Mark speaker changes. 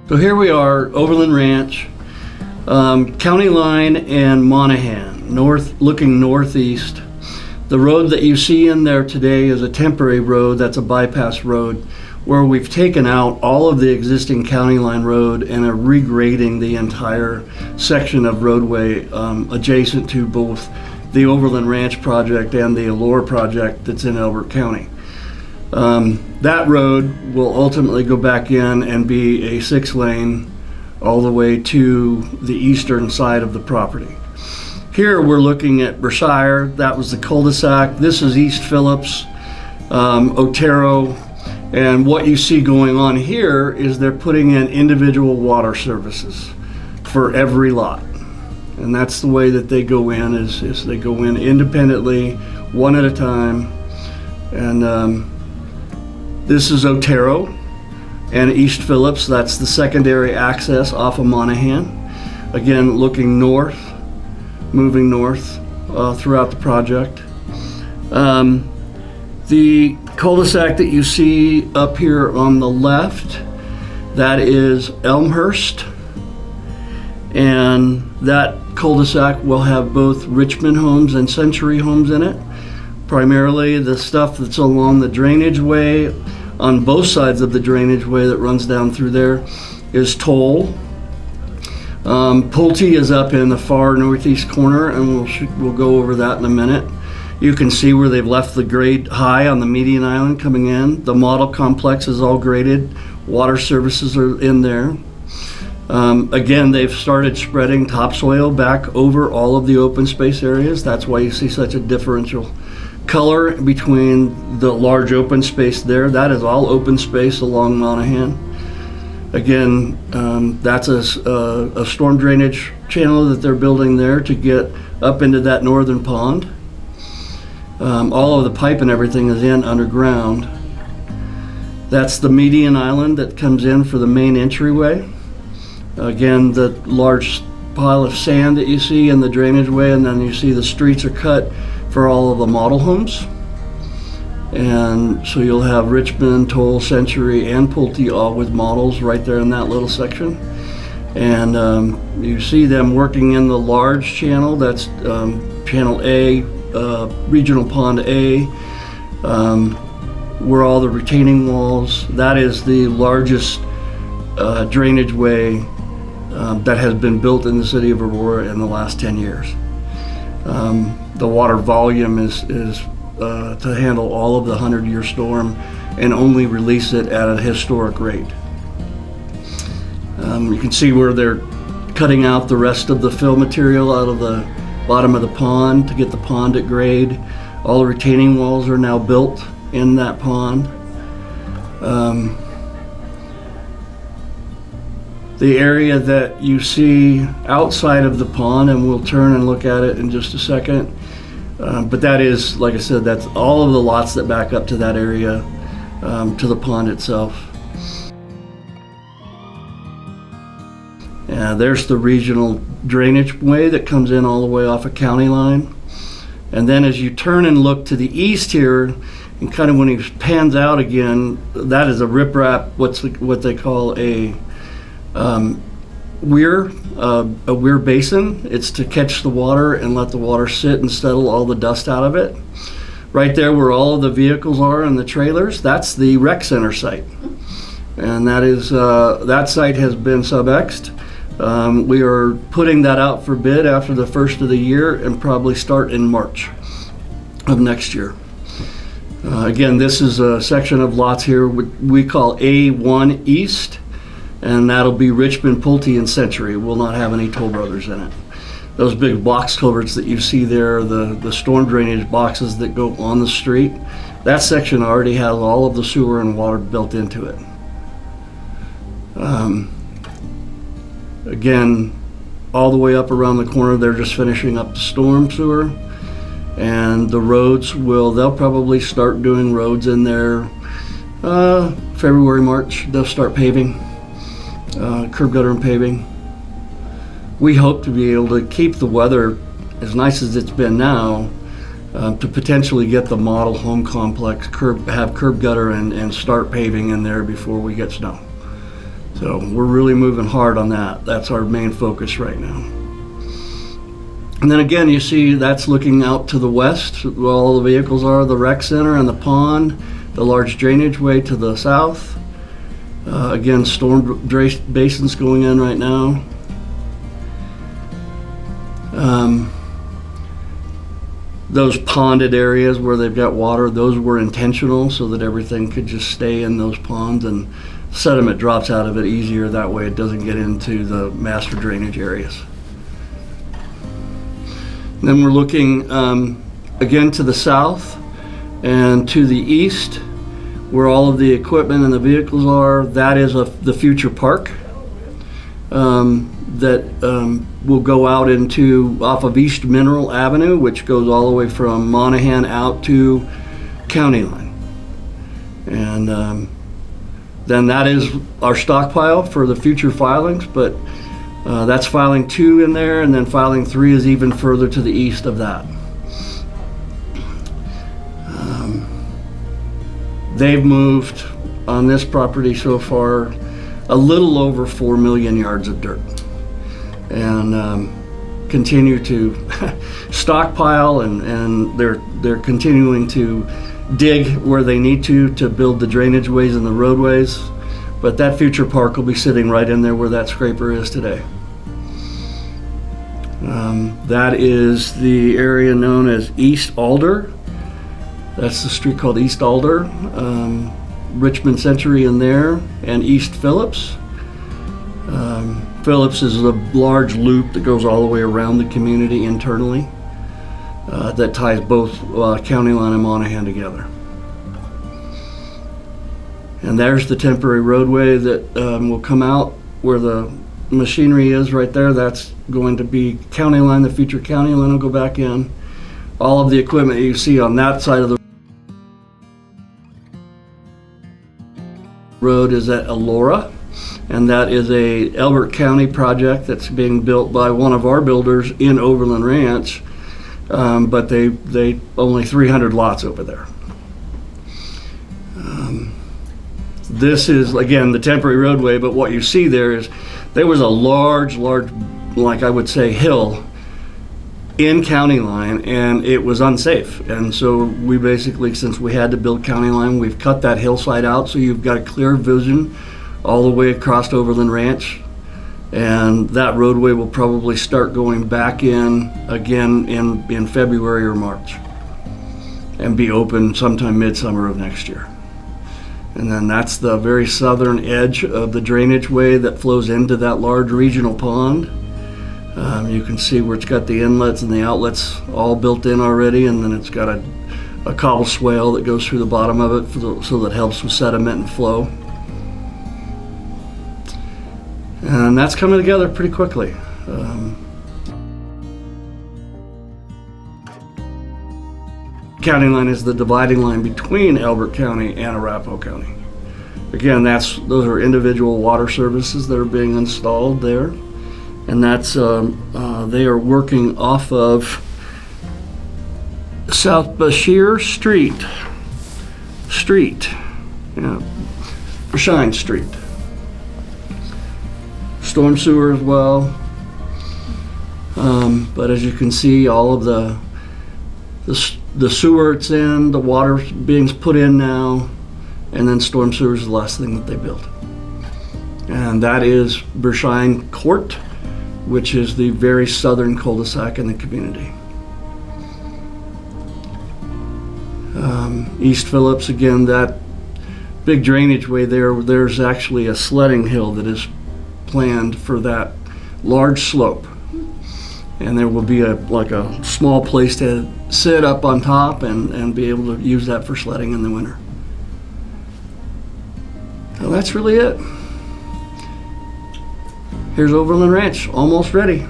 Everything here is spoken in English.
Speaker 1: So here we are, Overland Ranch, county line and Monaghan, looking northeast. The road that you see in there today is a temporary road. That's a bypass road where we've taken out all of the existing county line road and are regrading the entire section of roadway adjacent to both the Overland Ranch project and the Aurora project that's in Elbert County. That road will ultimately go back in and be a 6-lane all the way to the eastern side of the property. Here we're looking at Berkshire. That was the cul-de-sac. This is East Phillips, Otero, and what you see going on here is they're putting in individual water services for every lot. And that's the way that they go in, is they go in independently, one at a time. And this is Otero and East Phillips. That's the secondary access off of Monaghan. Again, looking north, moving north throughout the project. The cul-de-sac that you see up here on the left, that is Elmhurst. And that cul-de-sac will have both Richmond homes and Century homes in it. Primarily the stuff that's along the drainage way, on both sides of the drainage way that runs down through there, is Toll. Pulte is up in the far northeast corner, and we'll go over that in a minute. You can see where they've left the grade high on the median island coming in. The model complex is all graded. Water services are in there. Again, they've started spreading topsoil back over all of the open space areas. That's why you see such a differential color between the large open space there. That is all open space along Monaghan. Again, that's a storm drainage channel that they're building there to get up into that northern pond. All of the pipe and everything is in underground. That's the median island that comes in for the main entryway. Again, the large pile of sand that you see in the drainage way, and then you see the streets are cut for all of the model homes. And so you'll have Richmond, Toll, Century, and Pulte all with models right there in that little section. And you see them working in the large channel. That's channel A, regional pond A, where all the retaining walls. That is the largest drainage way that has been built in the city of Aurora in the last 10 years. The water volume is to handle all of the 100-year storm and only release it at a historic rate. You can see where they're cutting out the rest of the fill material out of the bottom of the pond to get the pond at grade. All the retaining walls are now built in that pond. The area that you see outside of the pond, and we'll turn and look at it in just a second, but that is, like I said, that's all of the lots that back up to that area, to the pond itself. There's the regional drainage way that comes in all the way off a county line. And then as you turn and look to the east here, and kind of when he pans out again, that is a riprap, what they call a weir basin. It's to catch the water and let the water sit and settle all the dust out of it. Right there where all of the vehicles are and the trailers, that's the rec center site. And that is, that site has been sub-exed. We are putting that out for bid after the first of the year and probably start in March of next year. Again, this is a section of lots here we call A1 East, and that'll be Richmond, Pulte, and Century. We'll not have any Toll Brothers in it. Those big box culverts that you see there, the storm drainage boxes that go on the street, that section already has all of the sewer and water built into it. Again, all the way up around the corner, they're just finishing up the storm sewer. And the roads they'll probably start doing roads in there February, March. They'll start paving, curb gutter and paving. We hope to be able to keep the weather as nice as it's been now, to potentially get the model home complex have curb gutter and start paving in there before we get snow. So we're really moving hard on that. That's our main focus right now. And then again, you see that's looking out to the west where all the vehicles are, the rec center and the pond, the large drainage way to the south. Again, storm basins going in right now. Those ponded areas where they've got water, those were intentional so that everything could just stay in those ponds and sediment drops out of it easier. That way it doesn't get into the master drainage areas. And then we're looking again to the south and to the east where all of the equipment and the vehicles are. That is the future park that will go out into off of East Mineral Avenue, which goes all the way from Monaghan out to County Line. And then that is our stockpile for the future filings, but that's filing 2 in there, and then filing 3 is even further to the east of that. They've moved on this property so far a little over 4 million yards of dirt, and continue to stockpile, and they're continuing to dig where they need to build the drainage ways and the roadways. But that future park will be sitting right in there where that scraper is today. That is the area known as East Alder. That's the street called East Alder. Richmond Century in there, and East Phillips. Phillips is a large loop that goes all the way around the community internally that ties both County Line and Monaghan together. And there's the temporary roadway that will come out where the machinery is right there. That's going to be County Line. The future County Line will go back in. All of the equipment you see on that side of the road is at Aurora, and that is a Elbert County project that's being built by one of our builders in Overland Ranch, but they only 300 lots over there. This is again the temporary roadway, but what you see there was a large, like I would say, hill in County Line, and it was unsafe. And so we basically, since we had to build County Line, we've cut that hillside out so you've got a clear vision all the way across Overland Ranch. And that roadway will probably start going back in again in February or March and be open sometime midsummer of next year. And then that's the very southern edge of the drainage way that flows into that large regional pond. You can see where it's got the inlets and the outlets all built in already, and then it's got a cobble swale that goes through the bottom of it so that helps with sediment and flow. And that's coming together pretty quickly. County Line is the dividing line between Elbert County and Arapahoe County. Again, those are individual water services that are being installed there. And that's they are working off of South Bashir Street, Shine Street. Storm sewer as well. But as you can see, all of the sewer it's in, the water being put in now, and then storm sewer is the last thing that they built. And that is Bershine Court, which is the very southern cul-de-sac in the community. East Phillips, again, that big drainage way there's actually a sledding hill that is planned for that large slope. And there will be a small place to sit up on top and be able to use that for sledding in the winter. So that's really it. Here's Overland Ranch, almost ready.